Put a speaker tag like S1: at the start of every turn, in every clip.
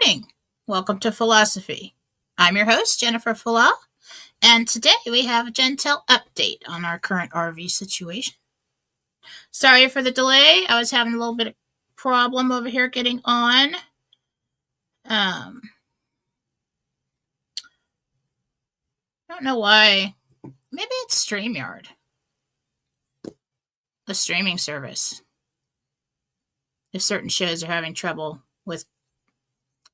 S1: morning. Welcome to Fallawsophy. I'm your host, Jennifer Fallaw, and today we have a Jentel update on our current RV situation. Sorry for the delay. I was having a little bit of problem over here getting on. Don't know why. Maybe it's StreamYard, the streaming service. If certain shows are having trouble with.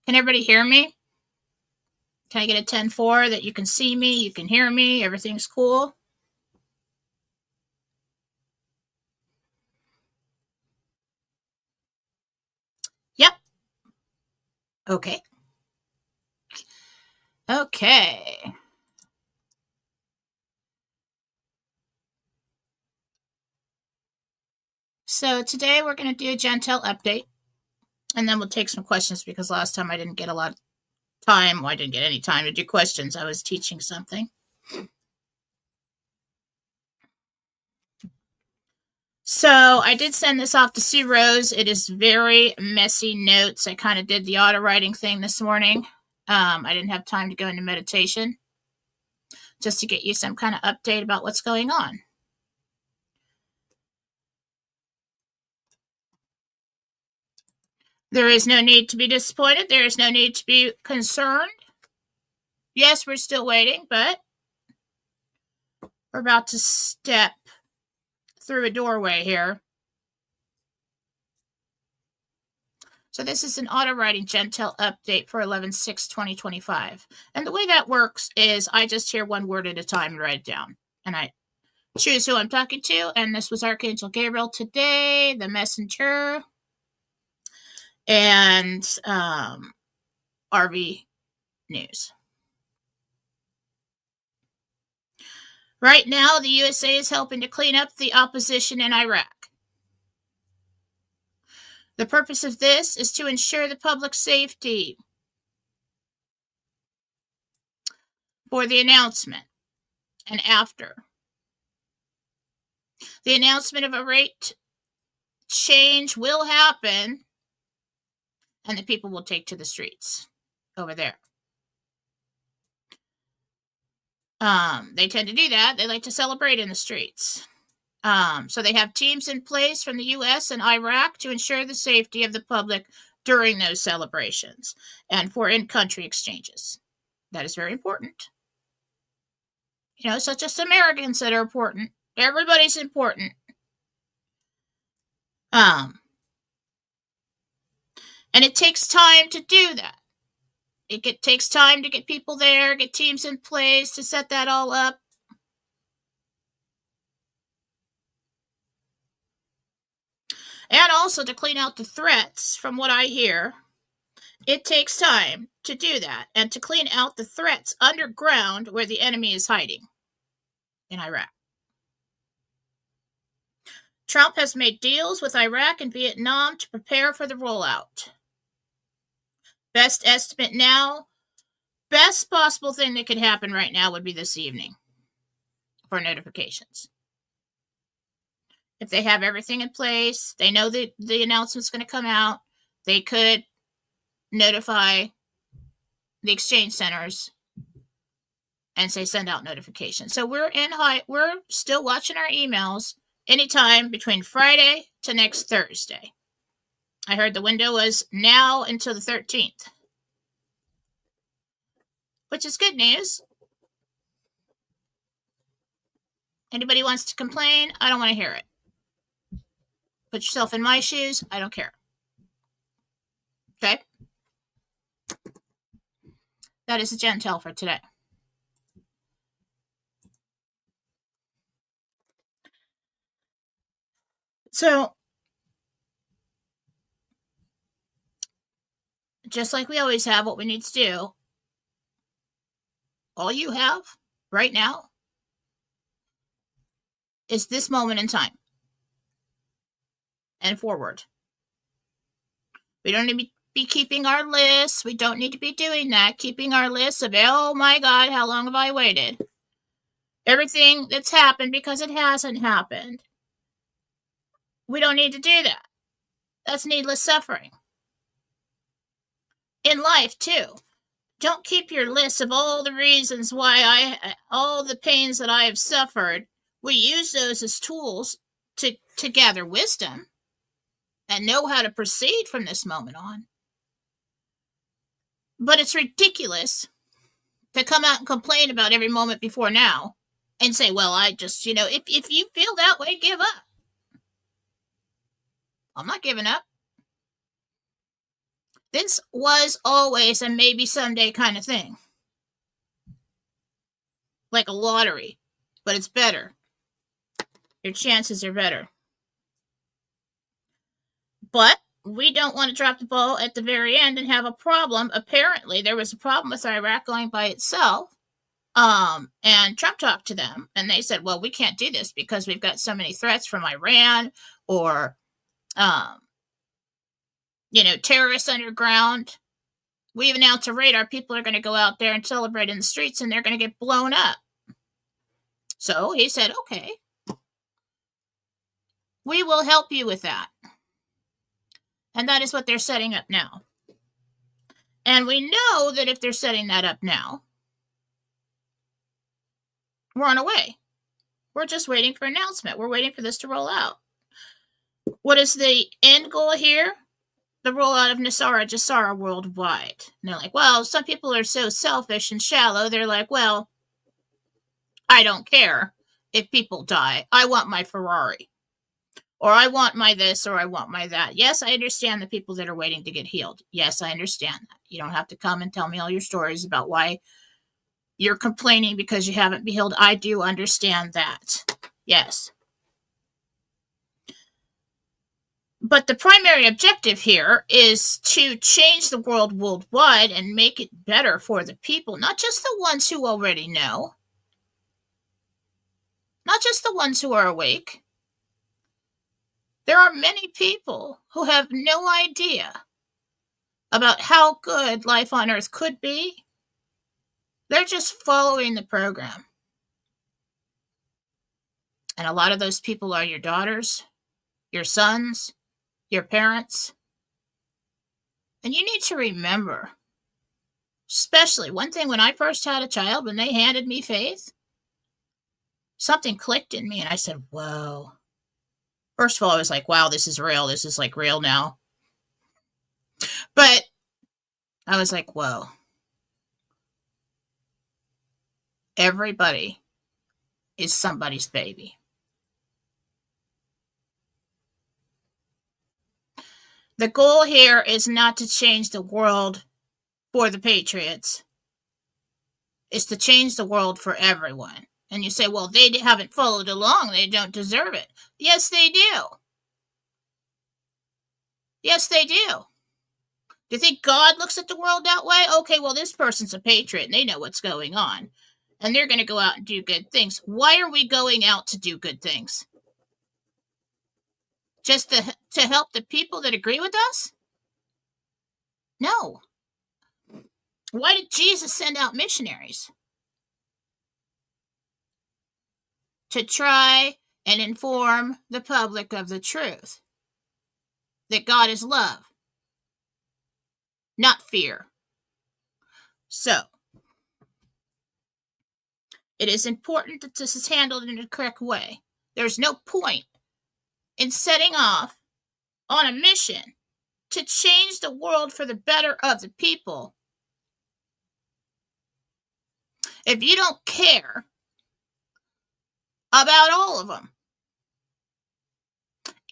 S1: Can everybody hear me? Can I get a 10-4 that you can see me, you can hear me, everything's cool? Yep. Okay. Okay. So today we're going to do a Jentel update, and then we'll take some questions because last time I didn't get a lot of time. Well, I didn't get any time to do questions. I was teaching something. So I did send this off to Sue Rose. It is very messy notes. I kind of did the auto writing thing this morning. I didn't have time to go into meditation just to get you some kind of update about what's going on. There is no need to be disappointed. There is no need to be concerned. Yes, we're still waiting, but we're about to step through a doorway here. So this is an auto writing Jentel update for 11/6/2025. And the way that works is I just hear one word at a time and write it down. And I choose who I'm talking to. And this was Archangel Gabriel today, the messenger, and RV News. Right now, the USA is helping to clean up the opposition in Iraq. The purpose of this is to ensure the public safety. For the announcement and after. The announcement of a rate change will happen, and the people will take to the streets over there. They tend to do that. They like to celebrate in the streets. So they have teams in place from the U.S. and Iraq to ensure the safety of the public during those celebrations and for in-country exchanges. That is very important. You know, such as Americans that are important. Everybody's important. And it takes time to do that. It takes time to get people there, get teams in place to set that all up. And also to clean out the threats, from what I hear. It takes time to do that and to clean out the threats underground where the enemy is hiding in Iraq. Trump has made deals with Iraq and Vietnam to prepare for the rollout. Best estimate now, best possible thing that could happen right now would be this evening for notifications. If they have everything in place, they know that the announcement's going to come out, they could notify the exchange centers and say send out notifications. So we're still watching our emails anytime between Friday to next Thursday. I heard the window was now until the 13th, which is good news. Anybody wants to complain? I don't want to hear it. Put yourself in my shoes. I don't care. Okay? That is a Jentel for today. So, just like we always have, what we need to do, all you have right now is this moment in time and forward. We don't need to be keeping our lists. We don't need to be doing that, keeping our lists of, oh my God, how long have I waited? Everything that's happened because it hasn't happened. We don't need to do that. That's needless suffering. in life too. Don't keep your list of all the reasons why all the pains that I have suffered. We use those as tools to gather wisdom and know how to proceed from this moment on. But it's ridiculous to come out and complain about every moment before now and say, well, I just, if you feel that way, give up. I'm not giving up. This was always a maybe someday kind of thing. Like a lottery, but it's better. Your chances are better. But we don't want to drop the ball at the very end and have a problem. Apparently, there was a problem with Iraq going by itself. And Trump talked to them, and they said, well, we can't do this because we've got so many threats from Iran or, terrorists underground. We announced a radar. People are going to go out there and celebrate in the streets, and they're going to get blown up. So he said, okay, we will help you with that. And that is what they're setting up now. And we know that if they're setting that up now, we're on our way. We're just waiting for announcement. We're waiting for this to roll out. What is the end goal here? The rollout of Nasara Jasara worldwide. And they're like, well, some people are so selfish and shallow. They're like, well, I don't care if people die. I want my Ferrari. Or I want my this, or I want my that. Yes, I understand the people that are waiting to get healed. Yes, I understand that. You don't have to come and tell me all your stories about why you're complaining because you haven't been healed. I do understand that. Yes. But the primary objective here is to change the world worldwide and make it better for the people, not just the ones who already know, not just the ones who are awake. There are many people who have no idea about how good life on Earth could be. They're just following the program. And a lot of those people are your daughters, your sons, your parents. And you need to remember, especially one thing when I first had a child, when they handed me Faith, something clicked in me and I said, whoa. First of all, I was like, wow, this is real. This is like real now. But I was like, whoa. Everybody is somebody's baby. The goal here is not to change the world for the patriots. It's to change the world for everyone. And you say, well, they haven't followed along. They don't deserve it. Yes, they do. Yes, they do. Do you think God looks at the world that way? Okay, well, this person's a patriot and they know what's going on. And they're going to go out and do good things. Why are we going out to do good things? Just to help the people that agree with us? No. Why did Jesus send out missionaries? To try and inform the public of the truth. That God is love. Not fear. So, it is important that this is handled in the correct way. There's no point in setting off on a mission to change the world for the better of the people if you don't care about all of them.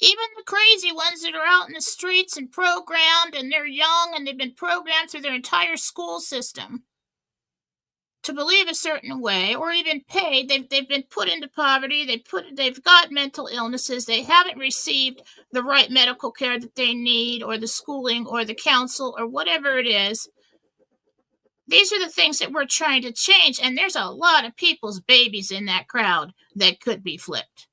S1: Even the crazy ones that are out in the streets and programmed, and they're young and they've been programmed through their entire school system to believe a certain way, or even paid. They've been put into poverty. They've got mental illnesses. They haven't received the right medical care that they need, or the schooling, or the counsel, or whatever it is. These are the things that we're trying to change, and there's a lot of people's babies in that crowd that could be flipped.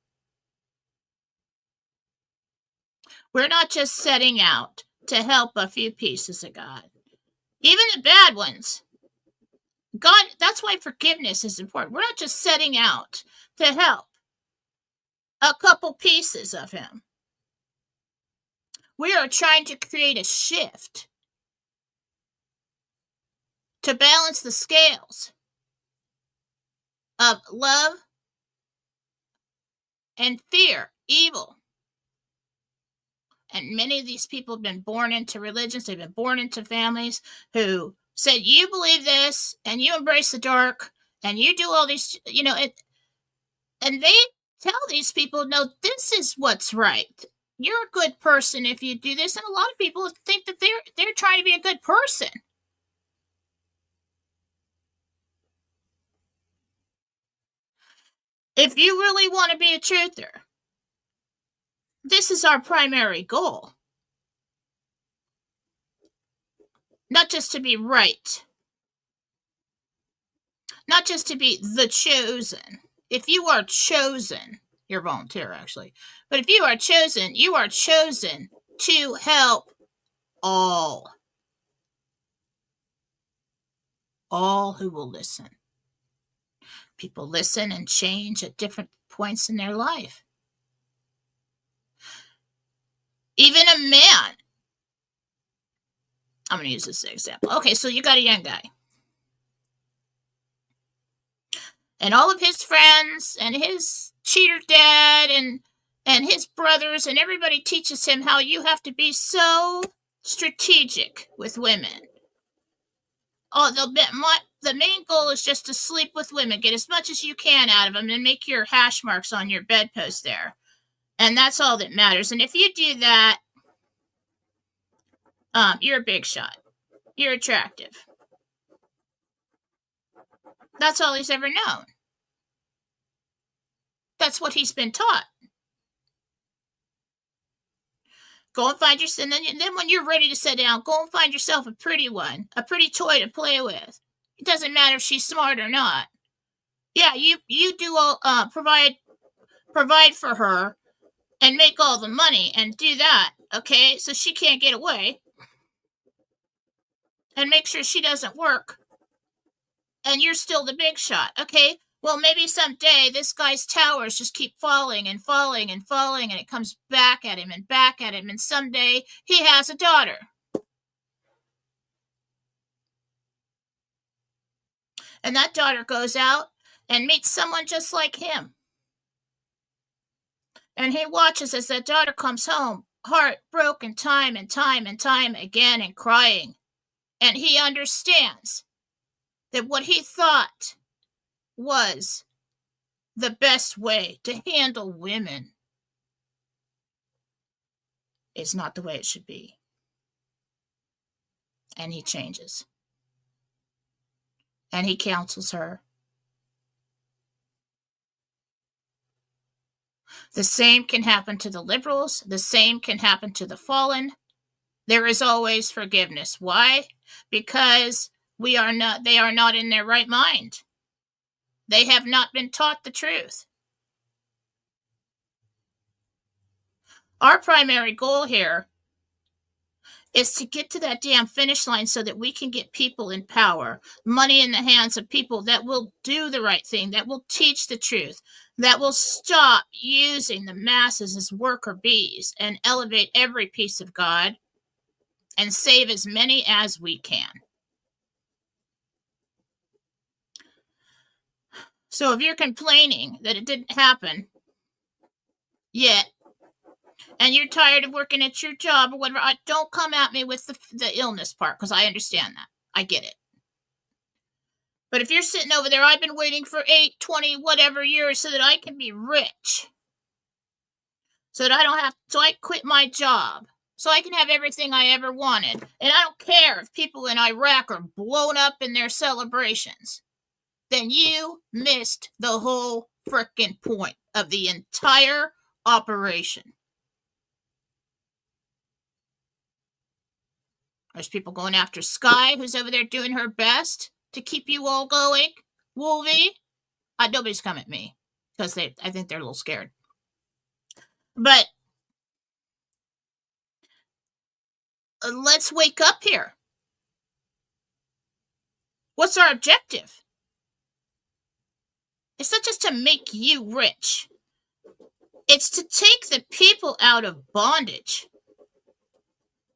S1: We're not just setting out to help a few pieces of God. Even the bad ones. God, that's why forgiveness is important. We're not just setting out to help a couple pieces of Him. We are trying to create a shift to balance the scales of love and fear, evil. And many of these people have been born into religions. They've been born into families who said, you believe this and you embrace the dark and you do all these, and they tell these people, no, this is what's right. You're a good person if you do this. And a lot of people think that they're trying to be a good person. If you really want to be a truther, this is our primary goal. Not just to be right. Not just to be the chosen. If you are chosen, you're a volunteer actually, but if you are chosen to help all who will listen. People listen and change at different points in their life. Even a man. I'm going to use this example. Okay, so you got a young guy. And all of his friends and his cheater dad and his brothers and everybody teaches him how you have to be so strategic with women. Oh, the main goal is just to sleep with women, get as much as you can out of them, and make your hash marks on your bedpost there. And that's all that matters. And if you do that, you're a big shot. You're attractive. That's all he's ever known. That's what he's been taught. Go and find yourself, and then when you're ready to sit down, go and find yourself a pretty one, a pretty toy to play with. It doesn't matter if she's smart or not. Yeah, you do all provide for her and make all the money and do that, okay? So she can't get away. And make sure she doesn't work. And you're still the big shot, okay? Well, maybe someday this guy's towers just keep falling and falling and falling, and it comes back at him, and someday he has a daughter. And that daughter goes out and meets someone just like him. And he watches as that daughter comes home, heartbroken time and time and time again and crying. And he understands that what he thought was the best way to handle women is not the way it should be. And he changes. And he counsels her. The same can happen to the liberals. The same can happen to the fallen. There is always forgiveness. Why? Because they are not in their right mind. They have not been taught the truth. Our primary goal here is to get to that damn finish line so that we can get people in power, money in the hands of people that will do the right thing, that will teach the truth, that will stop using the masses as worker bees and elevate every piece of God and save as many as we can. So if you're complaining that it didn't happen yet, and you're tired of working at your job or whatever, don't come at me with the illness part, because I understand that. I get it. But if you're sitting over there, I've been waiting for 8, 20, whatever years so that I can be rich. So that I quit my job. So I can have everything I ever wanted. And I don't care if people in Iraq are blown up in their celebrations. Then you missed the whole frickin' point of the entire operation. There's people going after Sky, who's over there doing her best to keep you all going. Wolvie, nobody's come at me because I think they're a little scared. But let's wake up here. What's our objective? It's not just to make you rich. It's to take the people out of bondage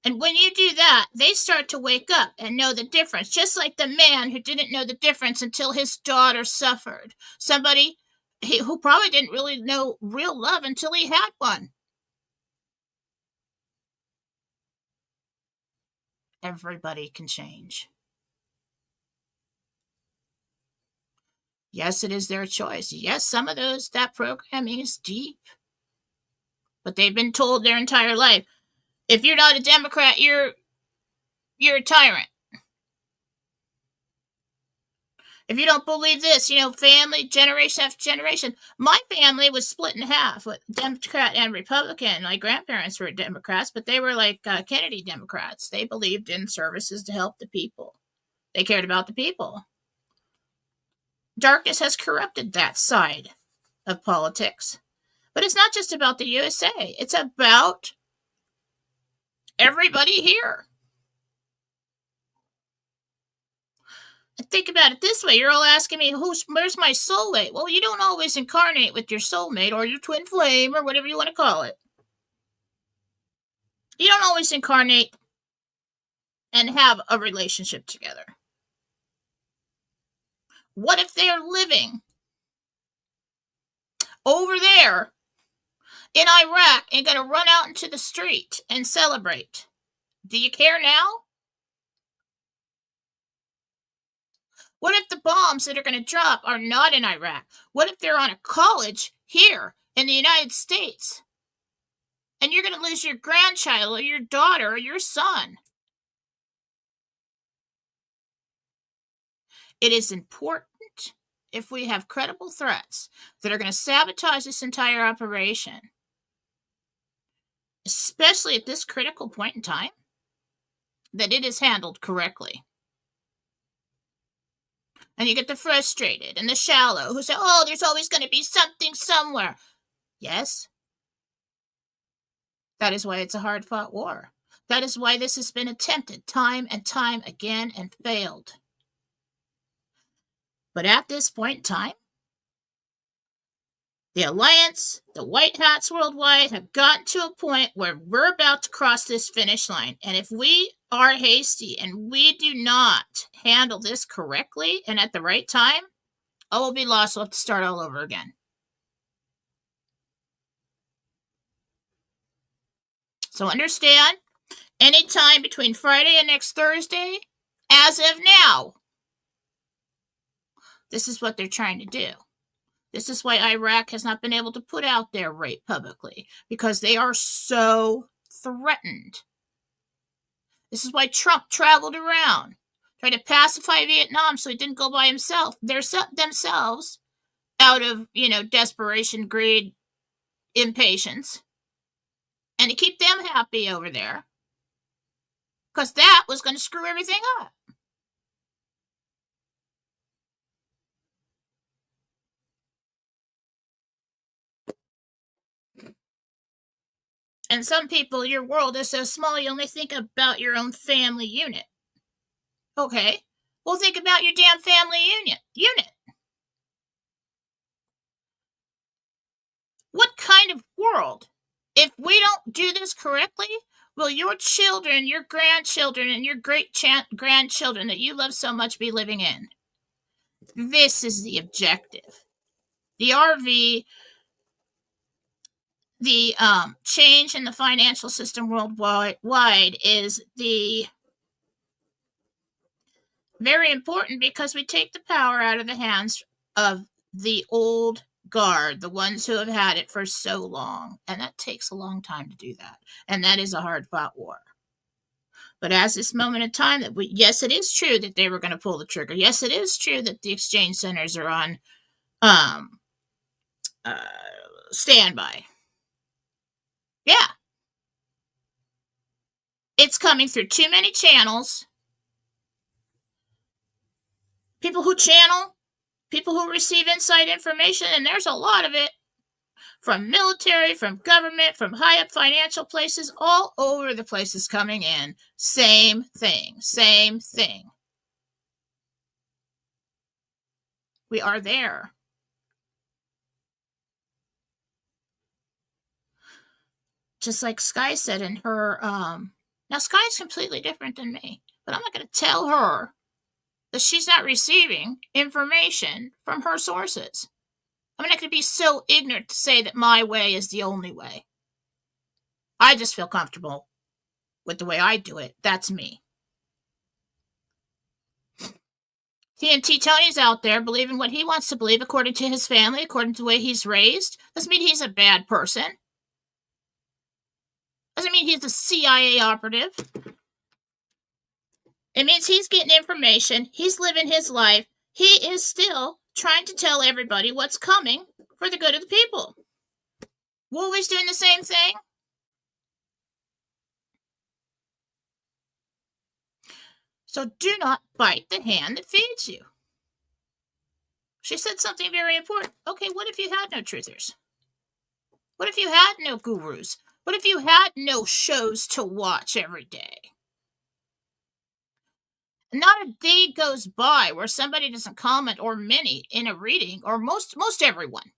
S1: And when you do that, they start to wake up and know the difference, just like the man who didn't know the difference until his daughter suffered. Somebody who probably didn't really know real love until he had one. Everybody can change. Yes, it is their choice. Yes, some of that programming is deep, but they've been told their entire life, if you're not a Democrat, you're a tyrant. If you don't believe this, family, generation after generation. My family was split in half with Democrat and Republican. My grandparents were Democrats, but they were like Kennedy Democrats. They believed in services to help the people. They cared about the people. Darkness has corrupted that side of politics. But it's not just about the USA. It's about everybody here. And think about it this way. You're all asking me, where's my soulmate? Well, you don't always incarnate with your soulmate or your twin flame or whatever you want to call it. You don't always incarnate and have a relationship together. What if they're living over there in Iraq and going to run out into the street and celebrate? Do you care now? What if the bombs that are going to drop are not in Iraq? What if they're on a college here in the United States? And you're going to lose your grandchild or your daughter or your son. It is important, if we have credible threats that are going to sabotage this entire operation, especially at this critical point in time, that it is handled correctly. And you get the frustrated and the shallow who say, oh, there's always going to be something somewhere. Yes. That is why it's a hard-fought war. That is why this has been attempted time and time again and failed. But at this point in time, the Alliance, the White Hats worldwide have gotten to a point where we're about to cross this finish line. And if we are hasty and we do not handle this correctly and at the right time, all will be lost. We'll have to start all over again. So understand, anytime between Friday and next Thursday, as of now, this is what they're trying to do. This is why Iraq has not been able to put out their rate publicly, because they are so threatened. This is why Trump traveled around, trying to pacify Vietnam so he didn't go by himself. They're themselves out of, desperation, greed, impatience, and to keep them happy over there, because that was going to screw everything up. And some people, your world is so small, you only think about your own family unit. Okay, well, think about your damn family unit. What kind of world, if we don't do this correctly, will your children, your grandchildren, and your great-grandchildren that you love so much be living in? This is the objective. The RV, the change in the financial system worldwide is the very important, because we take the power out of the hands of the old guard, the ones who have had it for so long. And that takes a long time to do that. And that is a hard-fought war. But as this moment in time that yes, it is true that they were going to pull the trigger. Yes, it is true that the exchange centers are on standby. Yeah. It's coming through too many channels. People who channel, people who receive inside information, and there's a lot of it, from military, from government, from high up financial places, all over the place is coming in. Same thing. We are there. Just like Sky said in her Now, Sky's completely different than me, but I'm not going to tell her that she's not receiving information from her sources. I'm not going to be so ignorant to say that my way is the only way. I just feel comfortable with the way I do it. That's me. TNT Tony's out there believing what he wants to believe according to his family, according to the way he's raised. Doesn't mean he's a bad person. Doesn't mean he's a CIA operative. It means he's getting information. He's living his life. He is still trying to tell everybody what's coming for the good of the people. Wolvie's doing the same thing. So do not bite the hand that feeds you. She said something very important. Okay, what if you had no truthers? What if you had no gurus? What if you had no shows to watch every day? Not a day goes by where somebody doesn't comment, or many in a reading, or most everyone,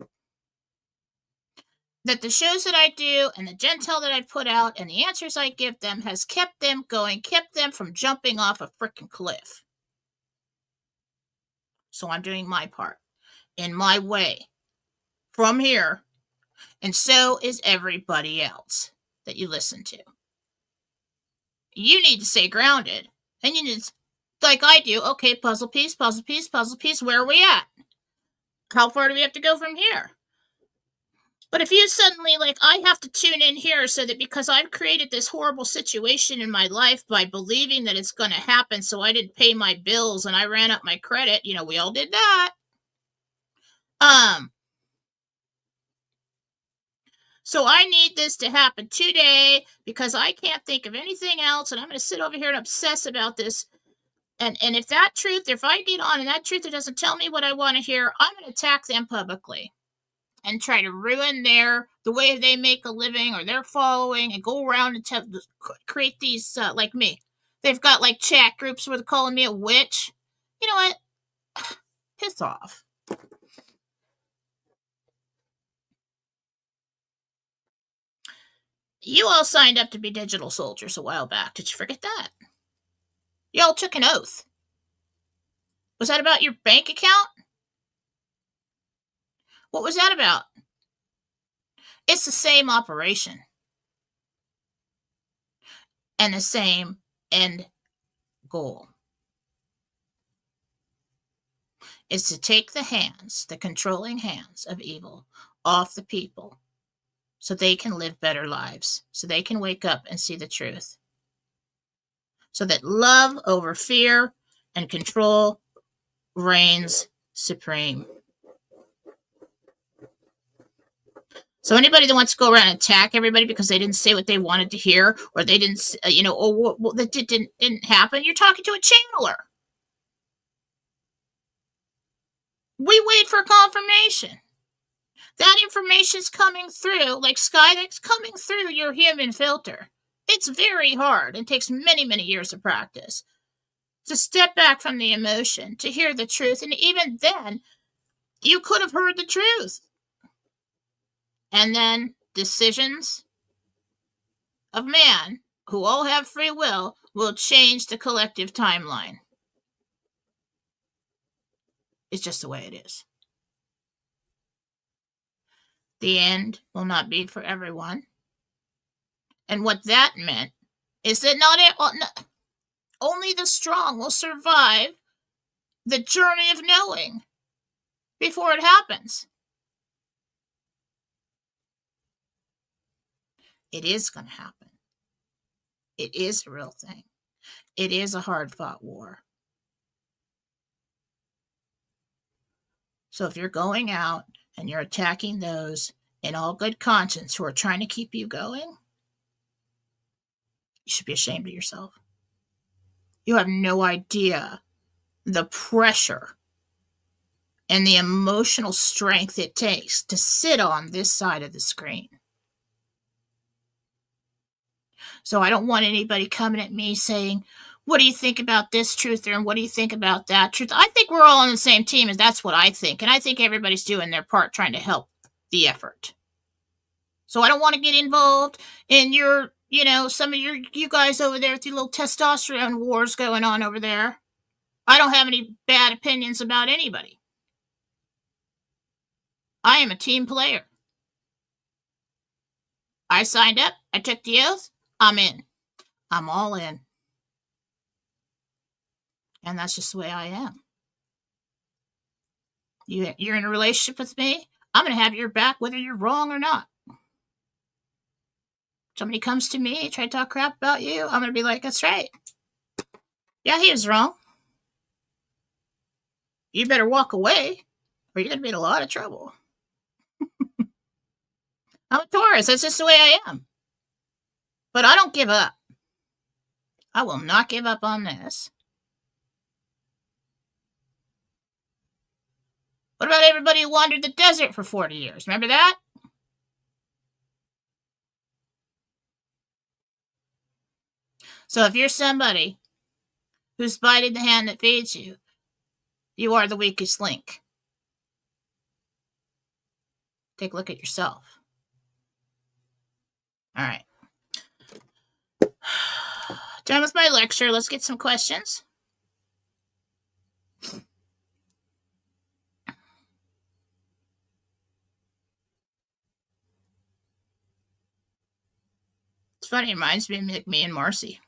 S1: that the shows that I do and the Jentel that I put out and the answers I give them has kept them going, kept them from jumping off a freaking cliff. So I'm doing my part in my way from here, and so is everybody else that you listen to. You need to stay grounded, and you need to, like I do, okay, puzzle piece, puzzle piece, puzzle piece, where are we at? How far do we have to go from here? But if you suddenly, like, I have to tune in here so that because I've created this horrible situation in my life by believing that it's going to happen, so I didn't pay my bills and I ran up my credit, we all did that. So I need this to happen today because I can't think of anything else, and I'm going to sit over here and obsess about this. And if that truth, if I get on and that truth doesn't tell me what I want to hear, I'm going to attack them publicly and try to ruin the way they make a living or their following, and go around and create these, like me. They've got like chat groups where they're calling me a witch. You know what? Piss off. You all signed up to be digital soldiers a while back. Did you forget that? You all took an oath. Was that about your bank account? What was that about? It's the same operation. And the same end goal. Is to take the hands, the controlling hands of evil, off the people so they can live better lives, so they can wake up and see the truth. So that love over fear and control reigns supreme. So anybody that wants to go around and attack everybody because they didn't say what they wanted to hear, or they didn't, that didn't happen, you're talking to a channeler. We wait for confirmation. That information's coming through, like Sky, that's coming through your human filter. It's very hard and takes many, many years of practice to step back from the emotion, to hear the truth. And even then, you could have heard the truth. And then decisions of man, who all have free will change the collective timeline. It's just the way it is. The end will not be for everyone. And what that meant is that only the strong will survive the journey of knowing before it happens. It is going to happen. It is a real thing. It is a hard-fought war. So if you're going out and you're attacking those in all good conscience who are trying to keep you going, you should be ashamed of yourself. You have no idea the pressure and the emotional strength it takes to sit on this side of the screen. So I don't want anybody coming at me saying, what do you think about this truther and what do you think about that truth? I think we're all on the same team, and that's what I think. And I think everybody's doing their part trying to help the effort. So I don't want to get involved in your You know, some of you guys over there with your little testosterone wars going on over there. I don't have any bad opinions about anybody. I am a team player. I signed up. I took the oath. I'm in. I'm all in. And that's just the way I am. You're in a relationship with me. I'm going to have your back whether you're wrong or not. Somebody comes to me, try to talk crap about you, I'm going to be like, that's right. Yeah, he was wrong. You better walk away or you're going to be in a lot of trouble. I'm a Taurus. That's just the way I am. But I don't give up. I will not give up on this. What about everybody who wandered the desert for 40 years? Remember that? So if you're somebody who's biting the hand that feeds you, you are the weakest link. Take a look at yourself. All right. Done with my lecture. Let's get some questions. It's funny. It reminds me of like me and Marcy.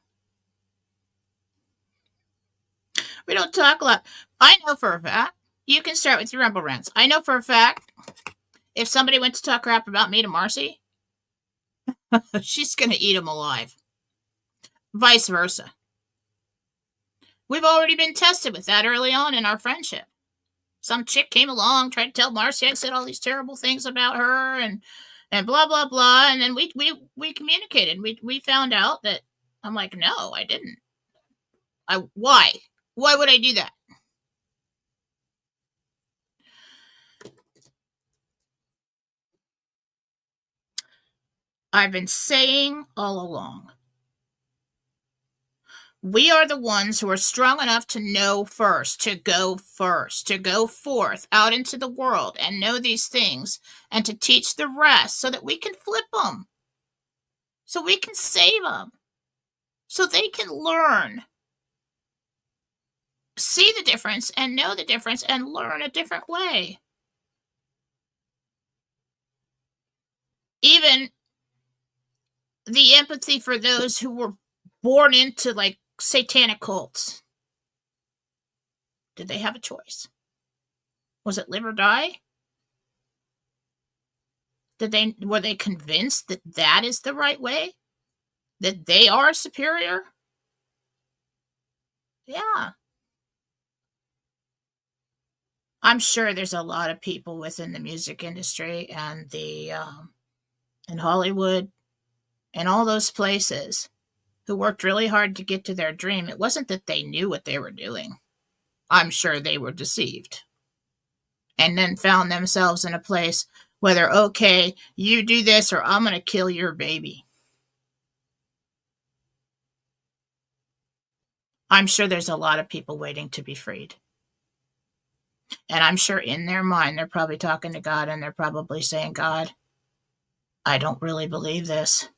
S1: We don't talk a lot. I know for a fact. You can start with your rumble rants. I know for a fact if somebody went to talk crap about me to Marcy, she's going to eat them alive. Vice versa. We've already been tested with that early on in our friendship. Some chick came along, tried to tell Marcy I said all these terrible things about her and blah, blah, blah. And then we communicated. We found out that I'm like, no, I didn't. Why? Why would I do that? I've been saying all along, we are the ones who are strong enough to know first, to go forth out into the world and know these things and to teach the rest so that we can flip them, so we can save them, so they can learn, see the difference and know the difference and learn a different way. Even the empathy for those who were born into like satanic cults. Did they have a choice? Was it live or die? Were they convinced that that is the right way? That they are superior? Yeah. I'm sure there's a lot of people within the music industry and in Hollywood and all those places who worked really hard to get to their dream. It wasn't that they knew what they were doing. I'm sure they were deceived and then found themselves in a place whether, okay, you do this or I'm going to kill your baby. I'm sure there's a lot of people waiting to be freed. And I'm sure in their mind, they're probably talking to God and they're probably saying, God, I don't really believe this.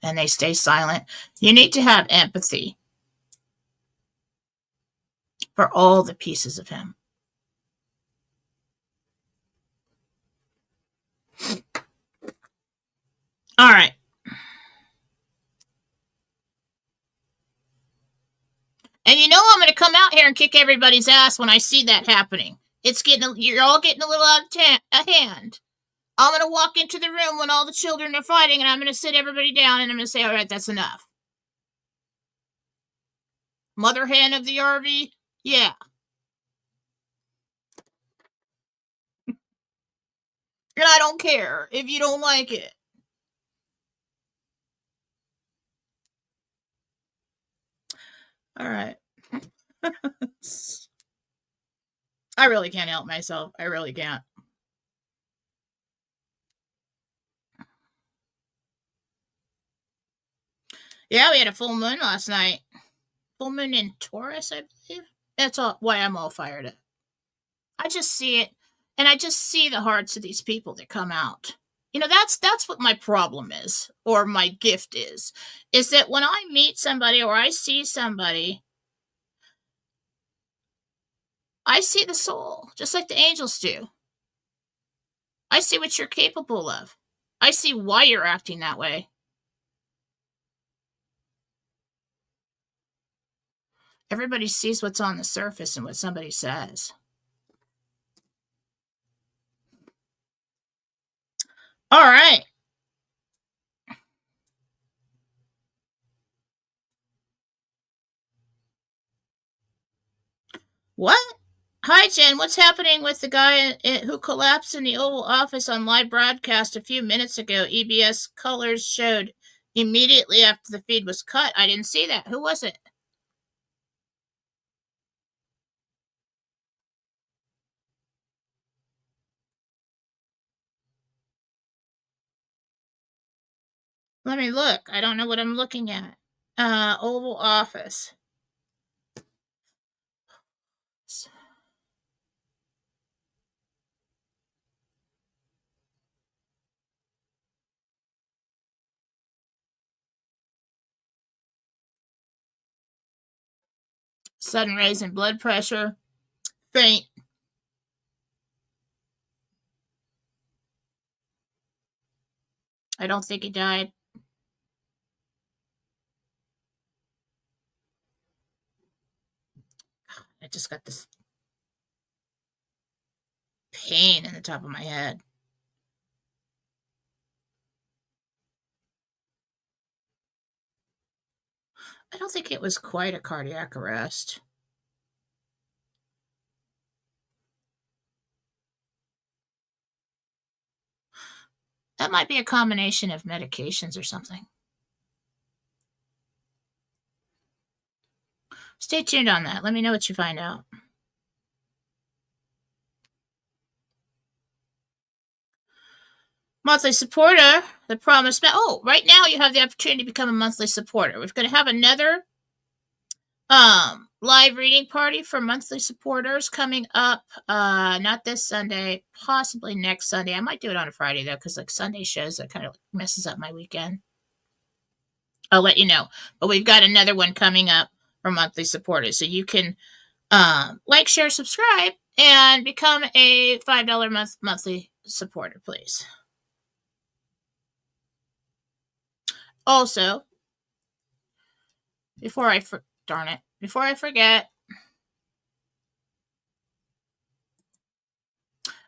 S1: And they stay silent. You need to have empathy for all the pieces of him. All right. And you know I'm going to come out here and kick everybody's ass when I see that happening. You're all getting a little out of hand. I'm going to walk into the room when all the children are fighting and I'm going to sit everybody down and I'm going to say, all right, that's enough. Mother hen of the RV? Yeah. And I don't care if you don't like it. All right. I really can't help myself. I really can't. Yeah, we had a full moon last night. Full moon in Taurus, I believe. That's why I'm all fired up. I just see it, and I just see the hearts of these people that come out. You know, that's what my problem is, or my gift is that when I meet somebody or I see somebody, I see the soul, just like the angels do. I see what you're capable of. I see why you're acting that way. Everybody sees what's on the surface and what somebody says. All right. What? Hi, Jen. What's happening with the guy who collapsed in the Oval Office on live broadcast a few minutes ago? EBS colors showed immediately after the feed was cut. I didn't see that. Who was it? Let me look. I don't know what I'm looking at. Oval Office. Sudden raise in blood pressure. Faint. I don't think he died. I just got this pain in the top of my head. I don't think it was quite a cardiac arrest. That might be a combination of medications or something. Stay tuned on that. Let me know what you find out. Monthly supporter, the promise. Oh, right now you have the opportunity to become a monthly supporter. We're going to have another live reading party for monthly supporters coming up. Not this Sunday, possibly next Sunday. I might do it on a Friday though, because like Sunday shows that kind of messes up my weekend. I'll let you know. But we've got another one coming up for monthly supporters, so you can like, share, subscribe, and become a $5 monthly supporter, please. Also, before I forget,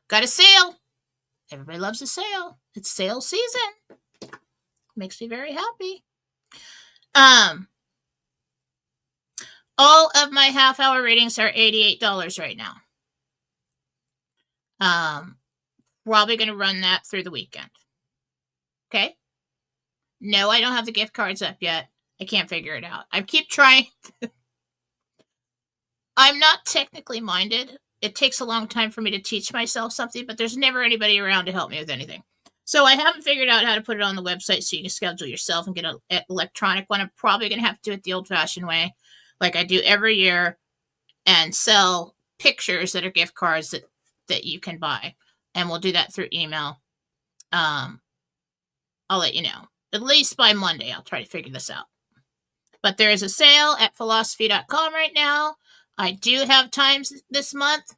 S1: got a sale. Everybody loves a sale. It's sale season. Makes me very happy. All of my half-hour readings are $88 right now. Probably going to run that through the weekend. Okay? No, I don't have the gift cards up yet. I can't figure it out. I keep trying. I'm not technically minded. It takes a long time for me to teach myself something, but there's never anybody around to help me with anything. So I haven't figured out how to put it on the website so you can schedule yourself and get an electronic one. I'm probably going to have to do it the old-fashioned way, like I do every year, and sell pictures that are gift cards that you can buy. And we'll do that through email. I'll let you know. At least by Monday, I'll try to figure this out. But there is a sale at Fallawsophy.com right now. I do have times this month,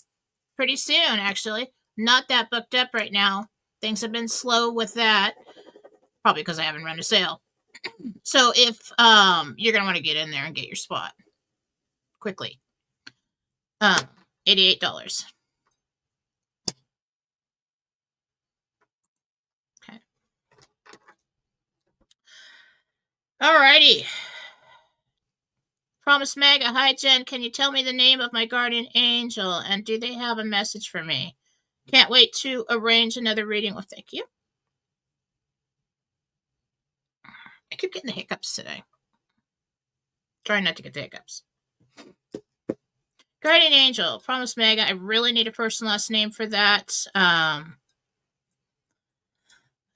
S1: pretty soon, actually. Not that booked up right now. Things have been slow with that, probably because I haven't run a sale. So if you're going to want to get in there and get your spot quickly. $88. Okay. Alrighty. Promise Mega. Hi, Jen. Can you tell me the name of my guardian angel? And do they have a message for me? Can't wait to arrange another reading. Well, thank you. I keep getting the hiccups today. Trying not to get the hiccups. Guardian angel. Promise Mega. I really need a first and last name for that.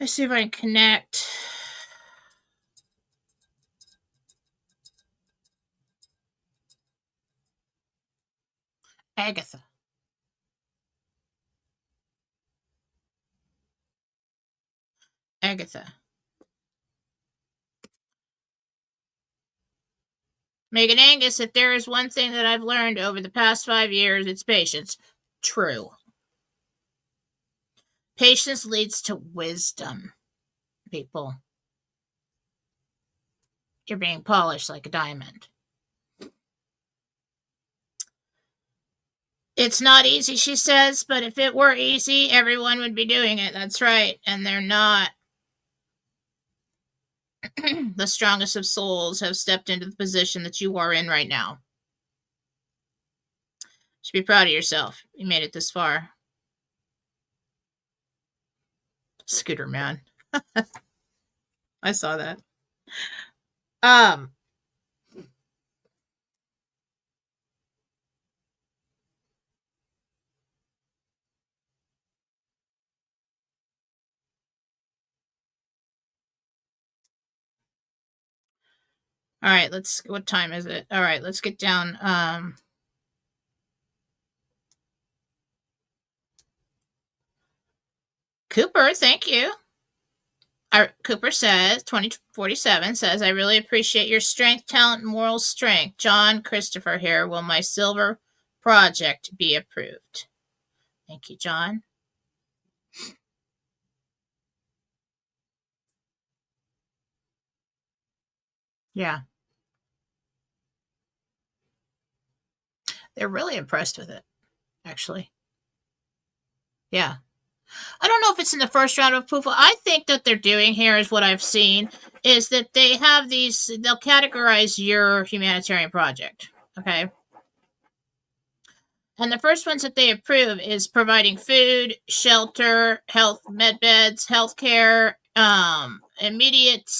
S1: Let's see if I can connect. Agatha. Agatha. Megan Angus, if there is one thing that I've learned over the past 5 years, it's patience. True. Patience leads to wisdom, people. You're being polished like a diamond. It's not easy, she says, but if it were easy, everyone would be doing it. That's right. And they're not. The strongest of souls have stepped into the position that you are in right now. You should be proud of yourself. You made it this far. Scooter man. I saw that. All right, what time is it? All right, let's get down. Cooper, thank you. Cooper says, 2047 says, I really appreciate your strength, talent, and moral strength. John Christopher here. Will my silver project be approved? Thank you, John. Yeah. They're really impressed with it, actually. Yeah. I don't know if it's in the first round of approval. I think that they're doing here is what I've seen is that they have they'll categorize your humanitarian project. Okay. And the first ones that they approve is providing food, shelter, health, med beds, healthcare, immediate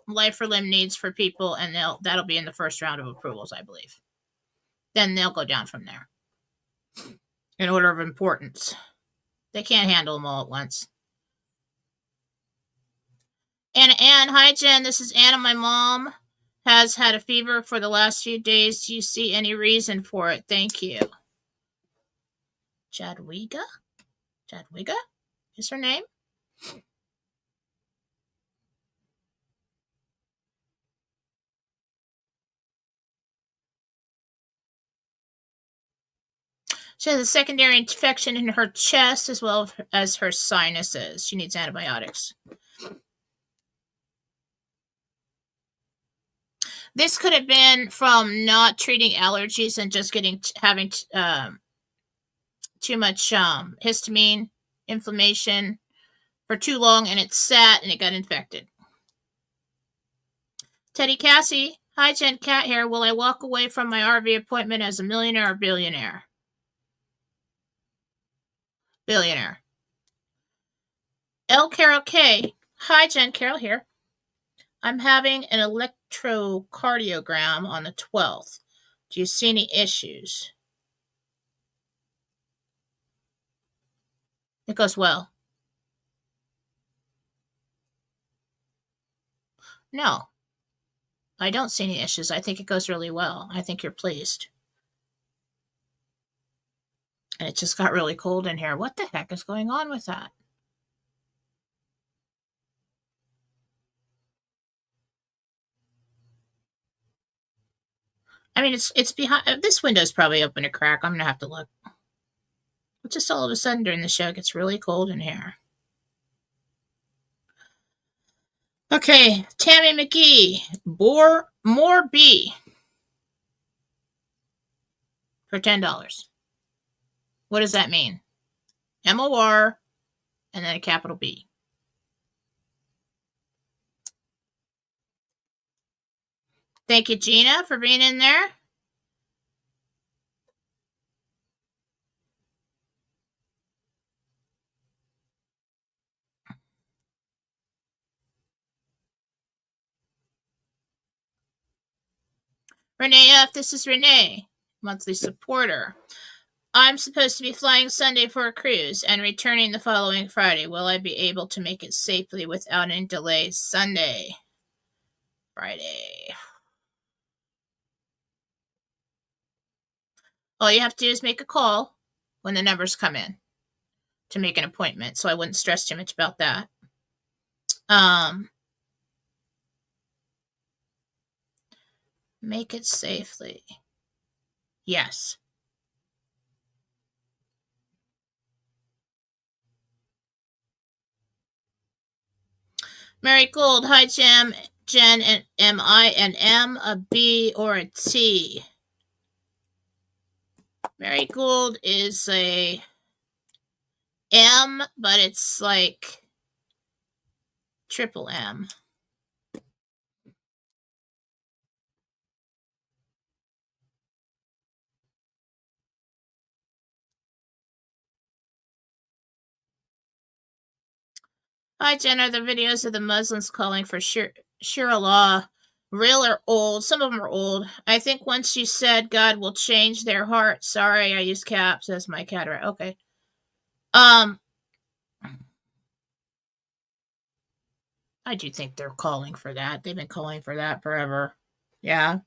S1: life or limb needs for people, and that'll be in the first round of approvals, I believe. Then they'll go down from there in order of importance. They can't handle them all at once. And Anne, hi Jen, this is Anna. My mom has had a fever for the last few days. Do you see any reason for it? Thank you. Jadwiga is her name. She has a secondary infection in her chest as well as her sinuses. She needs antibiotics. This could have been from not treating allergies and just having too much histamine, inflammation for too long, and it sat and it got infected. Teddy Cassie, hi Jen Cat here. Will I walk away from my RV appointment as a millionaire or billionaire? Billionaire. L. Carol K. Hi, Jen Carol here. I'm having an electrocardiogram on the 12th. Do you see any issues? It goes well. No, I don't see any issues. I think it goes really well. I think you're pleased. And it just got really cold in here. What the heck is going on with that? I mean, it's behind. This window's probably open a crack. I'm gonna have to look. But just all of a sudden during the show, it gets really cold in here. Okay, Tammy McGee, more B for $10. What does that mean? MOR and then a capital B. Thank you, Gina, for being in there. Renee F., this is Renee, monthly supporter. I'm supposed to be flying Sunday for a cruise and returning the following Friday. Will I be able to make it safely without any delays? Sunday. Friday. All you have to do is make a call when the numbers come in to make an appointment, so I wouldn't stress too much about that. Make it safely. Yes. Mary Gold, hi Jen, and am I an M, a B, or a T? Mary Gold is a M, but it's like triple M. Hi Jen, are the videos of the Muslims calling for Shura law real or old? Some of them are old. I think once you said God will change their heart. Sorry, I used caps as my cataract. Okay. I do think they're calling for that. They've been calling for that forever. Yeah.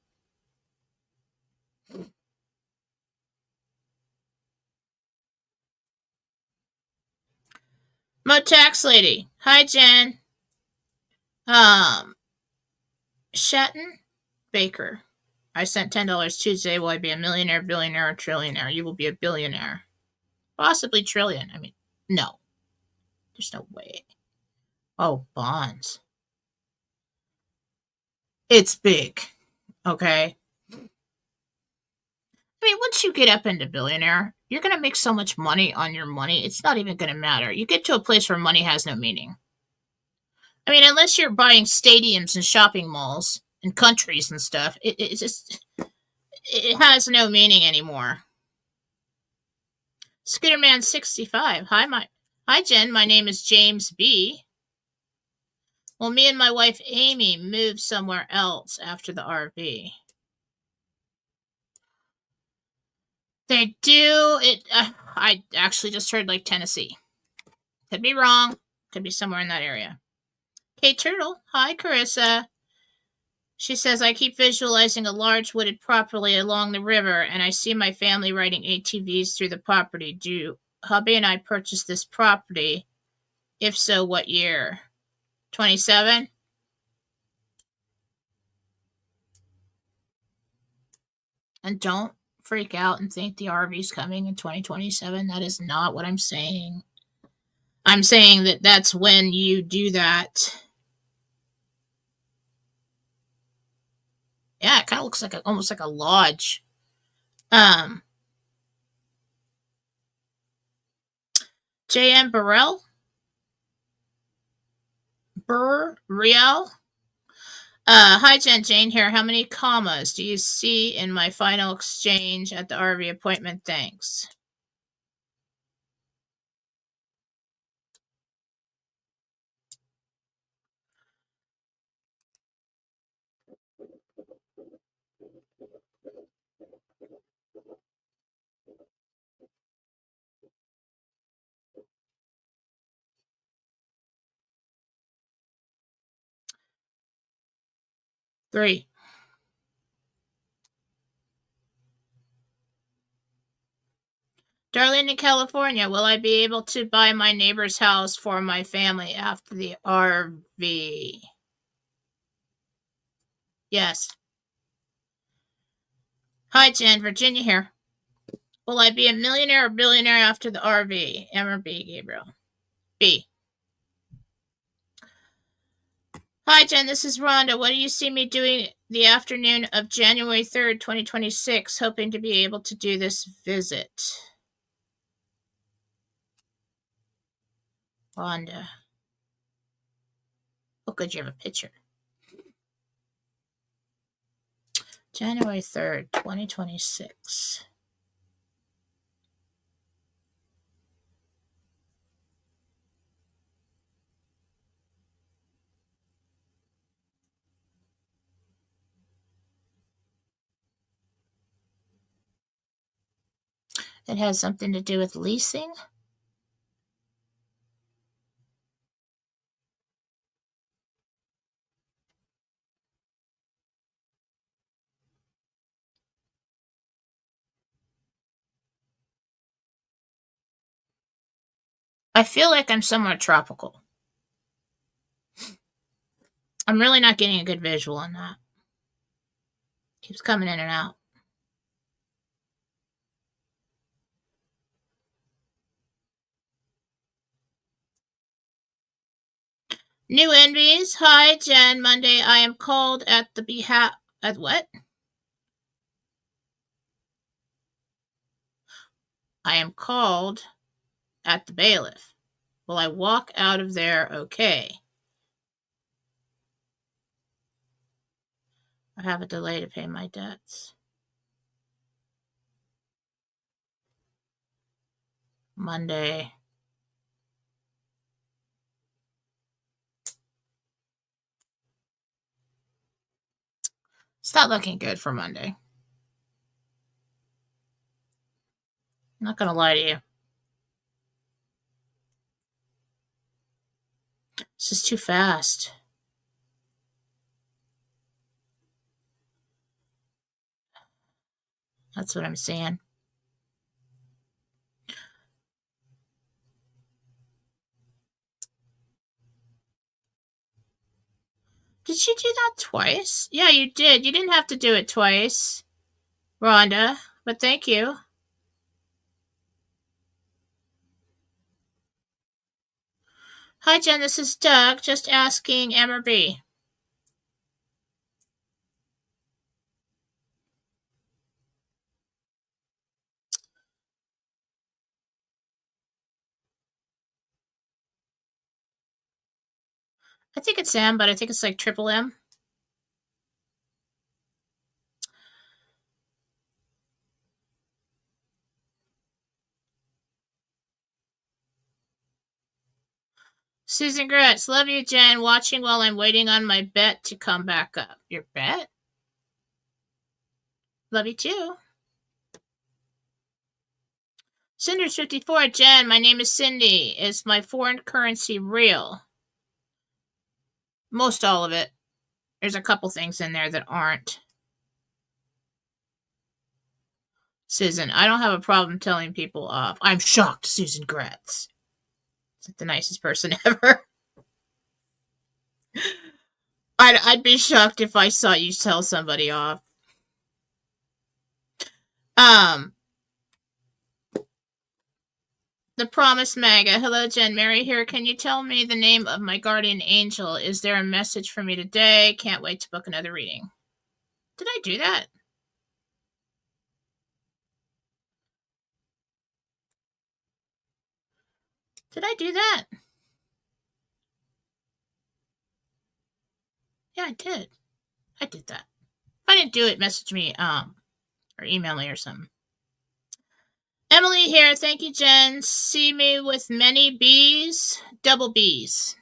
S1: Mo Tax Lady. Hi, Jen. Um, Shatton Baker. I sent $10 Tuesday. Will I be a millionaire, billionaire, or trillionaire? You will be a billionaire. Possibly trillion. I mean, no. There's no way. Oh, bonds. It's big. Okay. I mean, once you get up into billionaire, you're going to make so much money on your money, it's not even going to matter. You get to a place where money has no meaning. I mean, unless you're buying stadiums and shopping malls and countries and stuff, it has no meaning anymore. Scooterman 65. Hi Jen. My name is James B. Well, me and my wife Amy moved somewhere else after the RV. They do it. I actually just heard like Tennessee. Could be wrong. Could be somewhere in that area. Hey Turtle. Hi Carissa. She says, I keep visualizing a large wooded property along the river, and I see my family riding ATVs through the property. Do hubby and I purchase this property? If so, what year? 27? And don't freak out and think the RV's coming in 2027. That is not what I'm saying. I'm saying that that's when you do that. Yeah, it kind of looks like almost like a lodge. J.M. Burrell? Burrell? Hi, Jen Jane here. How many commas do you see in my final exchange at the RV appointment? Thanks. Three. Darlene in California, will I be able to buy my neighbor's house for my family after the RV? Yes. Hi, Jen. Virginia here. Will I be a millionaire or billionaire after the RV? M or B, Gabriel? B. Hi, Jen. This is Rhonda. What do you see me doing the afternoon of January 3rd, 2026? Hoping to be able to do this visit. Rhonda. Oh, good. You have a picture. January 3rd, 2026. It has something to do with leasing. I feel like I'm somewhere tropical. I'm really not getting a good visual on that. Keeps coming in and out. New envies. Hi, Jen. Monday, I am called at the behalf... At what? I am called at the bailiff. Will I walk out of there okay? I have a delay to pay my debts. Monday. It's not looking good for Monday. I'm not going to lie to you. This is too fast. That's what I'm saying. Did you do that twice? Yeah, you did. You didn't have to do it twice, Rhonda, but thank you. Hi, Jen. This is Doug. Just asking M or B. I think it's M, but I think it's like triple M. Susan Gretz, love you, Jen. Watching while I'm waiting on my bet to come back up. Your bet? Love you too. Cinders54, Jen, my name is Cindy. Is my foreign currency real? Most all of it. There's a couple things in there that aren't. Susan, I don't have a problem telling people off. I'm shocked, Susan Gretz. It's like the nicest person ever. I'd be shocked if I saw you tell somebody off. The Promise Maga. Hello, Jen. Mary here. Can you tell me the name of my guardian angel? Is there a message for me today? Can't wait to book another reading. Did I do that? Did I do that? Yeah, I did. I did that. If I didn't do it, message me or email me or something. Emily here. Thank you, Jen. See me with many B's, double B's.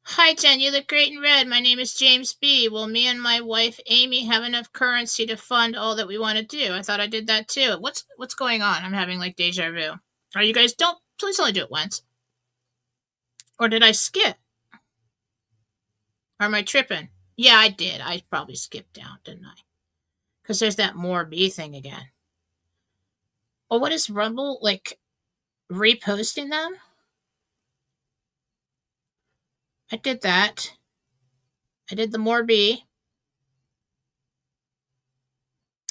S1: Hi, Jen. You look great in red. My name is James B. Will me and my wife Amy have enough currency to fund all that we want to do? I thought I did that too. What's going on? I'm having like deja vu. Are you guys don't please only do it once? Or did I skip? Or am I tripping? Yeah, I did. I probably skipped down, didn't I? Because there's that more B thing again. Oh, what is Rumble like? Reposting them? I did that. I did the more B.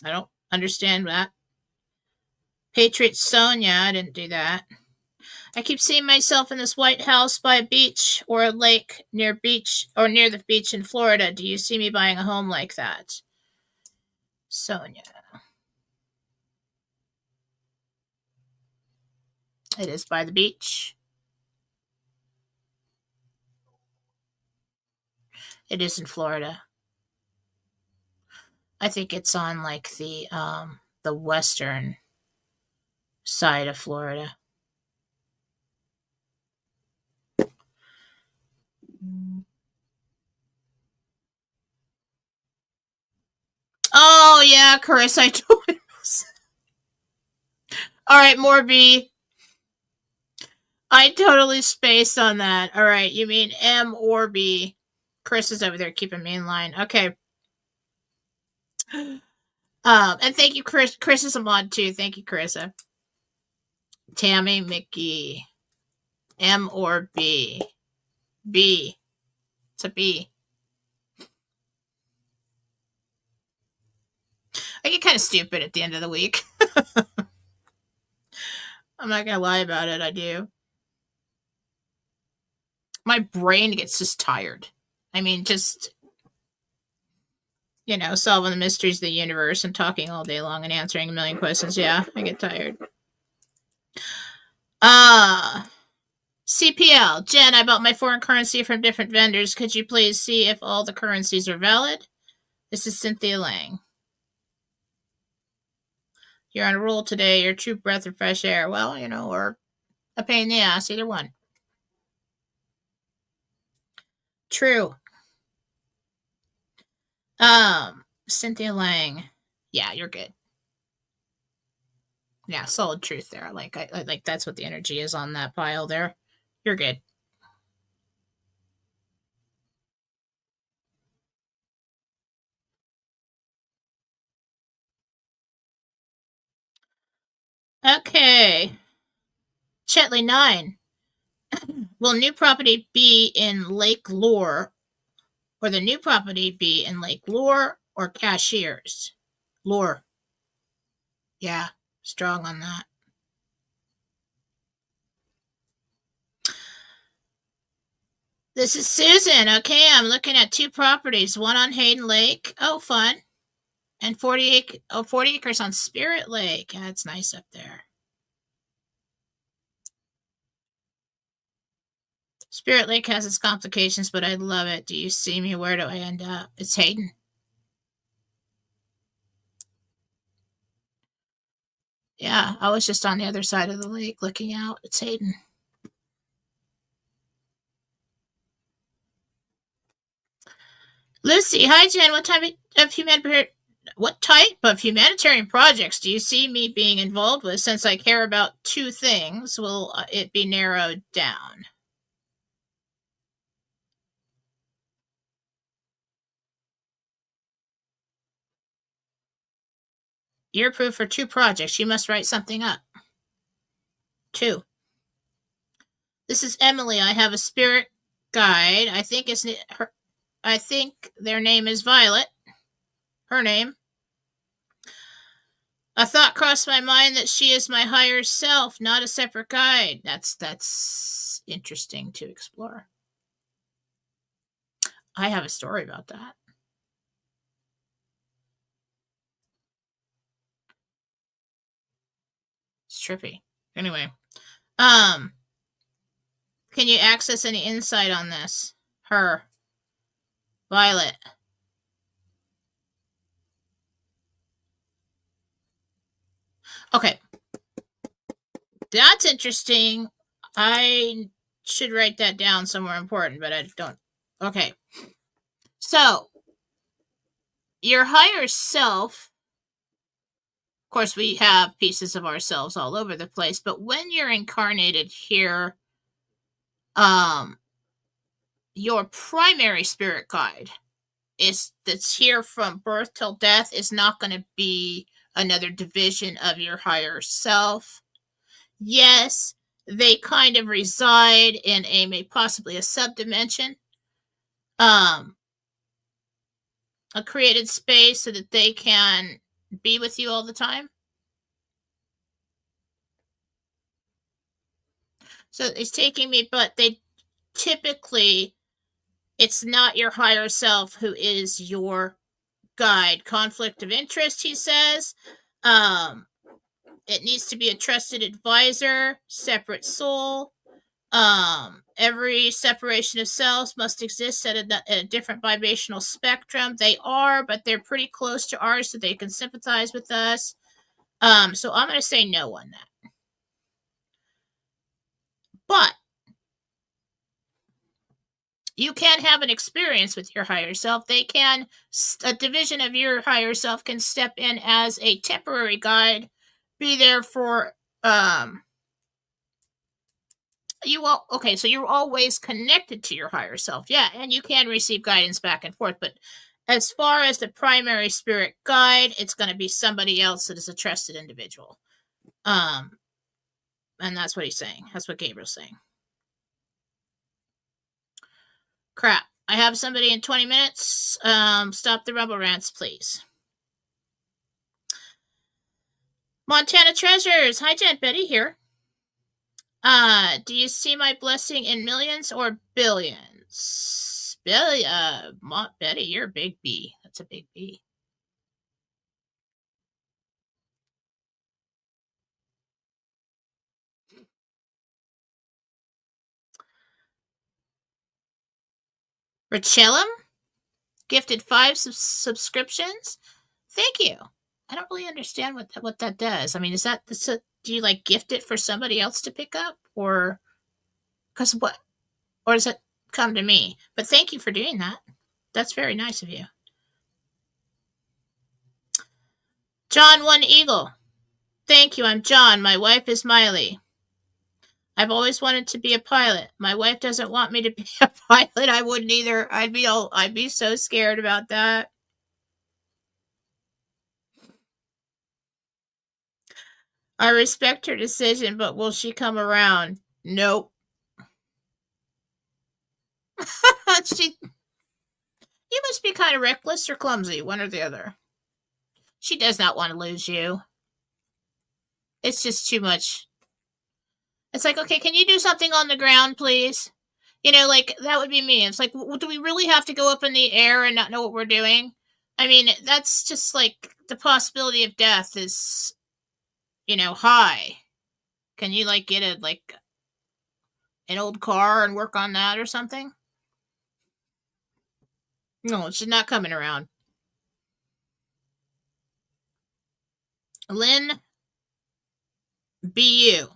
S1: I don't understand that. Patriot Sonia, I didn't do that. I keep seeing myself in this white house by a beach or a lake near the beach in Florida. Do you see me buying a home like that? Sonia. It is by the beach. It is in Florida. I think it's on like the western side of Florida. Oh yeah, Chris, I told him. All right, more B. I totally spaced on that. All right, you mean M or B? Chris is over there keeping me in line. Okay. And thank you, Chris. Chris is a mod too. Thank you, Carissa. Tammy, Mickey, M or B? B. It's a B. I get kind of stupid at the end of the week. I'm not gonna lie about it. I do. My brain gets just tired. I mean, just solving the mysteries of the universe and talking all day long and answering a million questions. Yeah, I get tired. CPL. Jen, I bought my foreign currency from different vendors. Could you please see if all the currencies are valid? This is Cynthia Lang. You're on a roll today. You're a true breath of fresh air. Well, or a pain in the ass. Either one. True. Cynthia Lang. Yeah, you're good. Yeah, solid truth there. I like that's what the energy is on that pile there. You're good. Okay. Chetley 9. Will new property be in Lake Lore, or the new property be in Lake Lore or Cashiers? Lore. Yeah, strong on that. This is Susan. Okay, I'm looking at 2 properties. One on Hayden Lake. Oh, fun. And 40 acres on Spirit Lake. Yeah, it's nice up there. Spirit Lake has its complications, but I love it. Do you see me? Where do I end up? It's Hayden. Yeah, I was just on the other side of the lake looking out. It's Hayden. Lucy, hi Jen. What type of humanitarian projects do you see me being involved with? Since I care about 2 things, will it be narrowed down? You're approved for 2 projects. You must write something up. 2. This is Emily. I have a spirit guide. I think their name is Violet. Her name. A thought crossed my mind that she is my higher self, not a separate guide. That's interesting to explore. I have a story about that. It's trippy. Anyway, can you access any insight on this? Her. Violet. Okay. That's interesting. I should write that down somewhere important, but I don't. Okay. So, your higher self, of course, we have pieces of ourselves all over the place, but when you're incarnated here, your primary spirit guide that's here from birth till death is not going to be another division of your higher self. Yes, they kind of reside in possibly a subdimension, a created space so that they can be with you all the time. So it's taking me, but they typically, it's not your higher self who is your guide. Conflict of interest, he says. It needs to be a trusted advisor, separate soul. Every separation of selves must exist at a different vibrational spectrum. They are, but they're pretty close to ours, so they can sympathize with us. So I'm going to say no on that. But you can have an experience with your higher self. A division of your higher self can step in as a temporary guide, be there for, so you're always connected to your higher self. Yeah, and you can receive guidance back and forth, but As far as the primary spirit guide, it's going to be somebody else that is a trusted individual. And that's what he's saying. That's what Gabriel's saying. Crap. I have somebody in 20 minutes. Stop the rebel rants, please. Montana Treasures. Hi, Jen. Betty here. Do you see my blessing in millions or billions? Betty, you're a big B. That's a big B. Richellum gifted 5 subscriptions. Thank you. I don't really understand what that does. I mean, is that do you like gift it for somebody else to pick up, or because what, or does it come to me? But thank you for doing that. That's very nice of you. John One Eagle. Thank you. I'm John. My wife is Miley. I've always wanted to be a pilot. My wife doesn't want me to be a pilot. I wouldn't either. I'd be so scared about that. I respect her decision, but will she come around? Nope. You must be kind of reckless or clumsy, one or the other. She does not want to lose you. It's just too much. It's like, okay, can you do something on the ground, please? Like, that would be me. It's like, do we really have to go up in the air and not know what we're doing? I mean, that's just like the possibility of death is, high. Can you, like, get an old car and work on that or something? No, she's not coming around. Lynn BU.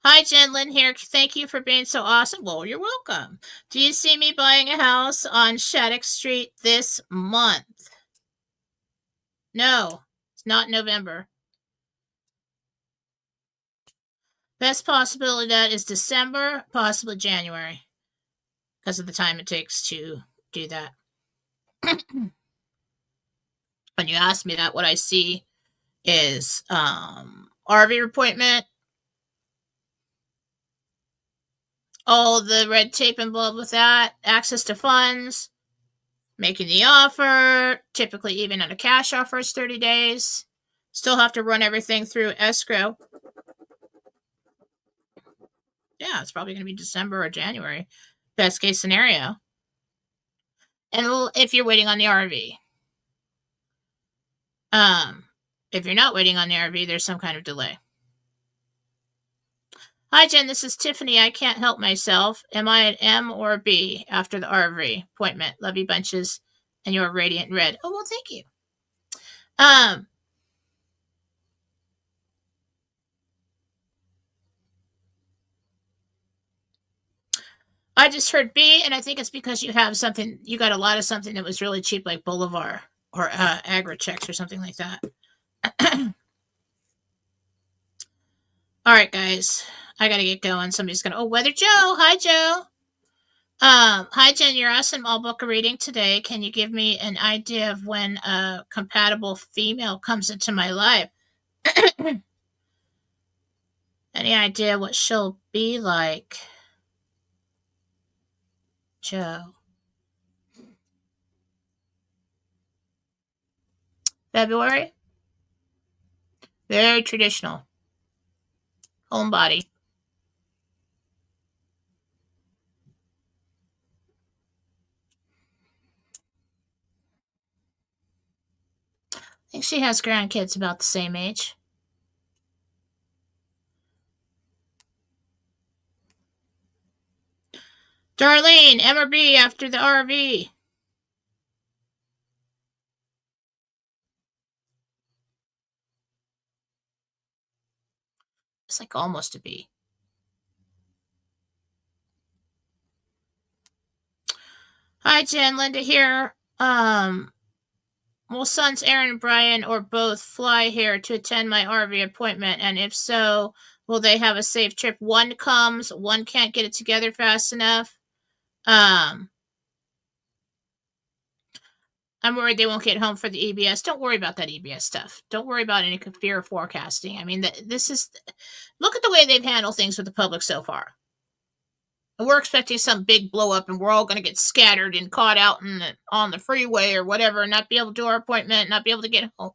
S1: Hi, Jen. Lynn here. Thank you for being so awesome. Well, you're welcome. Do you see me buying a house on Shattuck Street this month? No, it's not November. Best possibility that is December, possibly January, because of the time it takes to do that. When you ask me that, what I see is RV appointment, all the red tape involved with that, access to funds, making the offer, typically even on a cash offer is 30 days. Still have to run everything through escrow. Yeah, it's probably going to be December or January. Best case scenario. And if you're waiting on the RV. If you're not waiting on the RV, there's some kind of delay. Hi, Jen. This is Tiffany. I can't help myself. Am I an M or a B after the RV appointment? Love you bunches. And you're radiant red. Oh, well, thank you. I just heard B, and I think it's because you got a lot of something that was really cheap, like Boulevard or Agri-Checks or something like that. All right, guys. I got to get going. Somebody's going to, Weather Joe. Hi, Joe. Hi, Jen. You're awesome. I'll book a reading today. Can you give me an idea of when a compatible female comes into my life? Any idea what she'll be like? Joe. February? Very traditional. Homebody. I think she has grandkids about the same age. Darlene, M or B after the RV. It's like almost a B. Hi, Jen. Linda here. Will sons Aaron and Brian or both fly here to attend my RV appointment? And if so, will they have a safe trip? One comes, one can't get it together fast enough. I'm worried they won't get home for the EBS. Don't worry about that EBS stuff. Don't worry about any fear forecasting. I mean, this is, look at the way they've handled things with the public so far. And we're expecting some big blow up and we're all going to get scattered and caught out on the freeway or whatever and not be able to do our appointment, not be able to get home.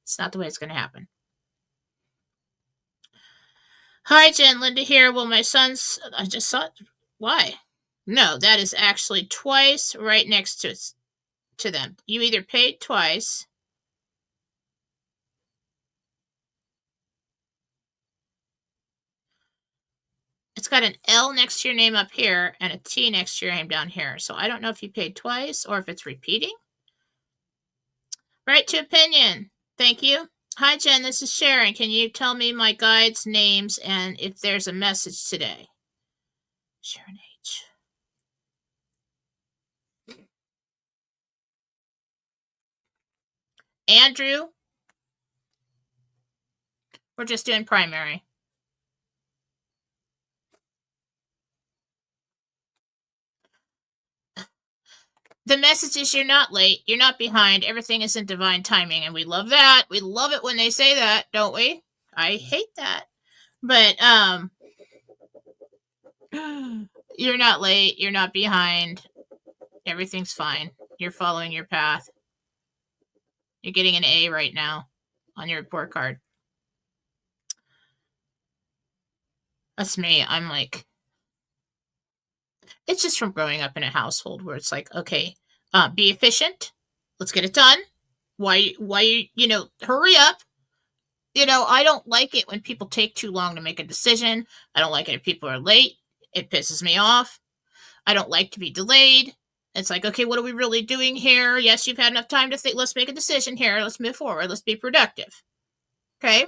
S1: It's not the way it's going to happen. Hi, Jen. Linda here. Well, my son's, I just saw it. Why? No, that is actually twice right next to them. You either paid twice. It's got an L next to your name up here and a T next to your name down here. So I don't know if you paid twice or if it's repeating. Right to opinion. Thank you. Hi, Jen. This is Sharon. Can you tell me my guides' names and if there's a message today? Sharon H. Andrew. We're just doing primary. The message is you're not late, you're not behind, everything is in divine timing, and we love that. We love it when they say that, don't we? I hate that. But you're not late, you're not behind. Everything's fine. You're following your path. You're getting an A right now on your report card. That's me. I'm like, it's just from growing up in a household where it's like, okay, be efficient. Let's get it done. Why, hurry up. I don't like it when people take too long to make a decision. I don't like it if people are late. It pisses me off. I don't like to be delayed. It's like, okay, what are we really doing here? Yes, you've had enough time to think. Let's make a decision here. Let's move forward. Let's be productive. Okay?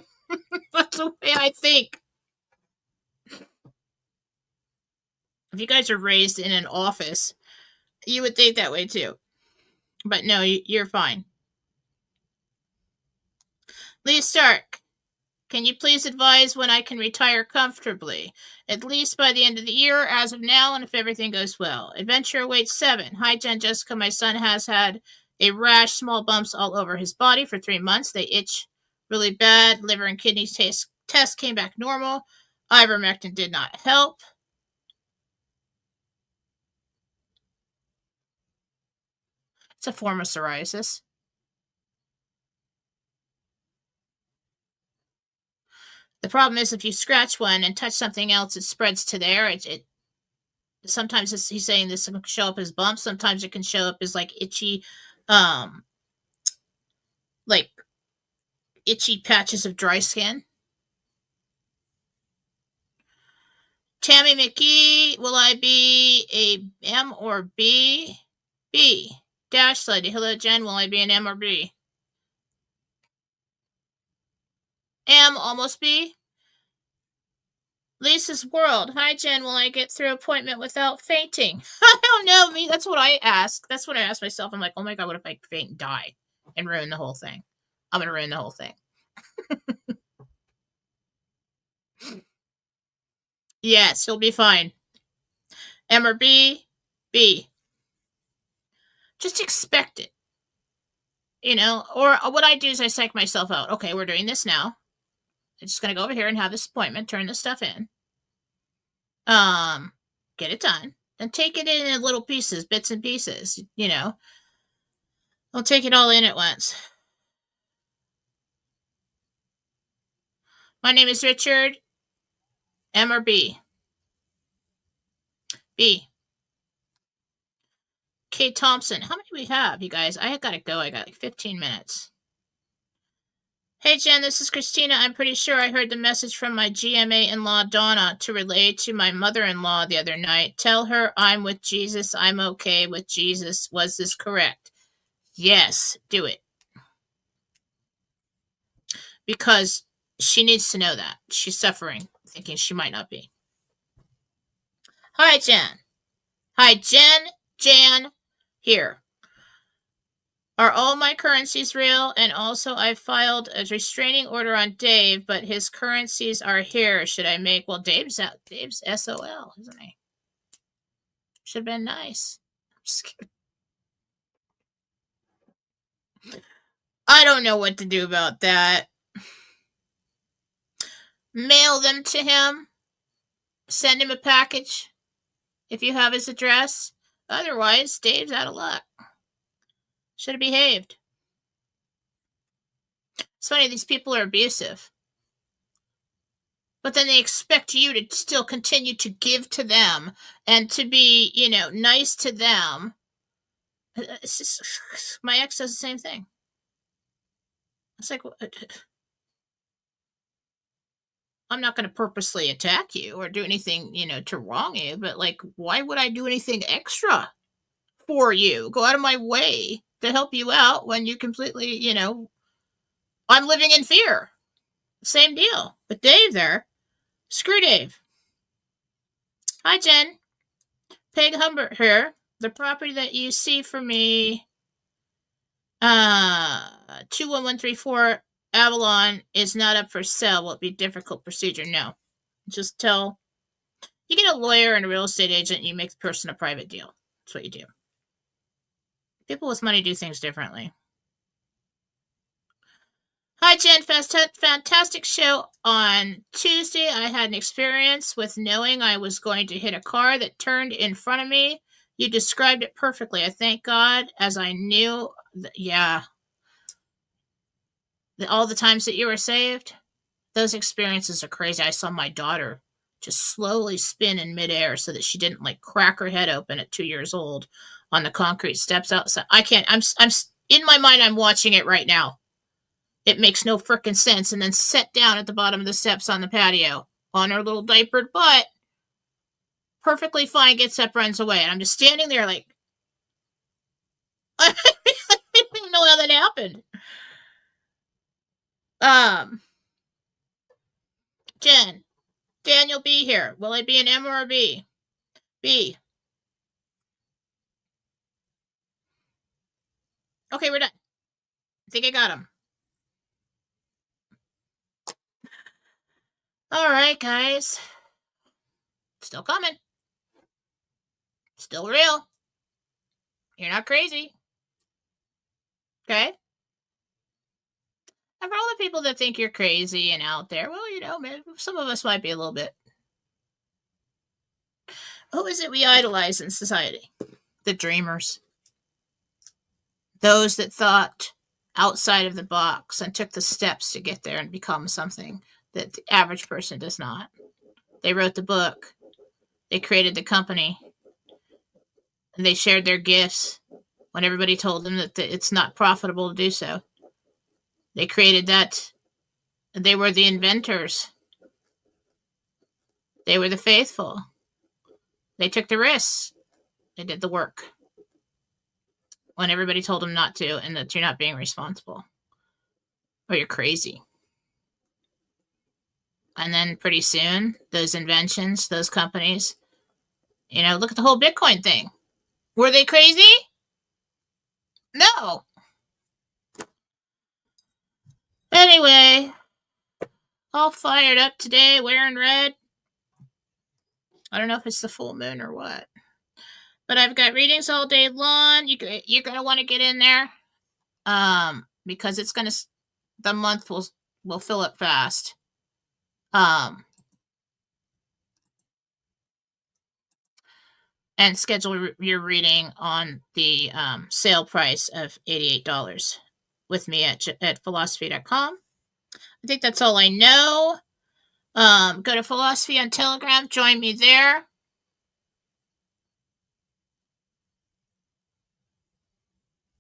S1: That's the way I think. If you guys are raised in an office, you would think that way too. But no, you're fine. Lee Stark, can you please advise when I can retire comfortably? At least by the end of the year, as of now, and if everything goes well. Adventure awaits 7. Hi, Jen Jessica. My son has had a rash, small bumps all over his body for 3 months. They itch really bad. Liver and kidney test came back normal. Ivermectin did not help. It's a form of psoriasis. The problem is if you scratch one and touch something else, it spreads to there. It sometimes he's saying this can show up as bumps. Sometimes it can show up as like itchy patches of dry skin. Tammy McGee, will I be a M or B? B. Dash Lady. Hello, Jen. Will I be an M or B? M, almost B. Lisa's World. Hi, Jen. Will I get through appointment without fainting? I don't know. Me, that's what I ask. That's what I ask myself. I'm like, oh my God, what if I faint and die and ruin the whole thing? I'm going to ruin the whole thing. Yes, he'll be fine. M or B? B. Just expect it. Or what I do is I psych myself out. Okay, we're doing this now. I'm just going to go over here and have this appointment, turn this stuff in. Get it done. Then take it in little pieces, bits and pieces, I'll take it all in at once. My name is Richard. M or B? B. Kate Thompson. How many do we have, you guys? I gotta go. I got like 15 minutes. Hey, Jen, this is Christina. I'm pretty sure I heard the message from my GMA-in-law, Donna, to relay to my mother-in-law the other night. Tell her I'm with Jesus. I'm okay with Jesus. Was this correct? Yes, do it. Because she needs to know that. She's suffering, thinking she might not be. Hi, Jen. Hi, Jan, here. Are all my currencies real? And also, I filed a restraining order on Dave, but his currencies are here. Should I make? Well, Dave's out. Dave's SOL, isn't he? Should have been nice. I'm just kidding. I don't know what to do about that. Mail them to him. Send him a package if you have his address. Otherwise, Dave's out of luck. Should have behaved. It's funny, these people are abusive. But then they expect you to still continue to give to them and to be, nice to them. It's just, my ex does the same thing. It's like, I'm not going to purposely attack you or do anything, to wrong you, but like, why would I do anything extra for you? Go out of my way to help you out when you completely, I'm living in fear. Same deal. But Dave there, screw Dave. Hi, Jen. Peg Humbert here. The property that you see for me, 21134 Avalon, is not up for sale. Will it be a difficult procedure? No. Just you get a lawyer and a real estate agent, and you make the person a private deal. That's what you do. People with money do things differently. Hi, Jen. Fantastic show on Tuesday. I had an experience with knowing I was going to hit a car that turned in front of me. You described it perfectly. I thank God, as I knew. All the times that you were saved, those experiences are crazy. I saw my daughter just slowly spin in midair so that she didn't crack her head open at 2 years old on the concrete steps outside. I can't. I'm in my mind. I'm watching it right now. It makes no frickin' sense. And then set down at the bottom of the steps on the patio on her little diapered butt. Perfectly fine, gets up, runs away. And I'm just standing there like, I don't even know how that happened. Jen, Daniel B here. Will I be an M or a B? B. Okay, we're done. I think I got him. All right, guys. Still coming. Still real. You're not crazy. Okay? And for all the people that think you're crazy and out there, well, man, some of us might be a little bit. Who is it we idolize in society? The dreamers. Those that thought outside of the box and took the steps to get there and become something that the average person does not. They wrote the book. They created the company. And they shared their gifts when everybody told them that it's not profitable to do so. They created that. They were the inventors. They were the faithful. They took the risks. They did the work when everybody told them not to and that you're not being responsible or you're crazy. And then pretty soon, those inventions, those companies, look at the whole Bitcoin thing. Were they crazy? No. Anyway, all fired up today, wearing red. I don't know if it's the full moon or what. But I've got readings all day long. You're going to want to get in there because it's going to, the month will fill up fast. And schedule your reading on the sale price of $88 with me at Fallawsophy.com. I think that's all I know. Go to Fallawsophy on Telegram. Join me there.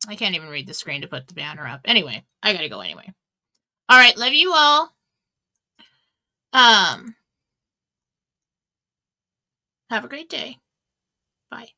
S1: I can't even read the screen to put the banner up. Anyway, I gotta go anyway. All right, love you all. Have a great day. Bye.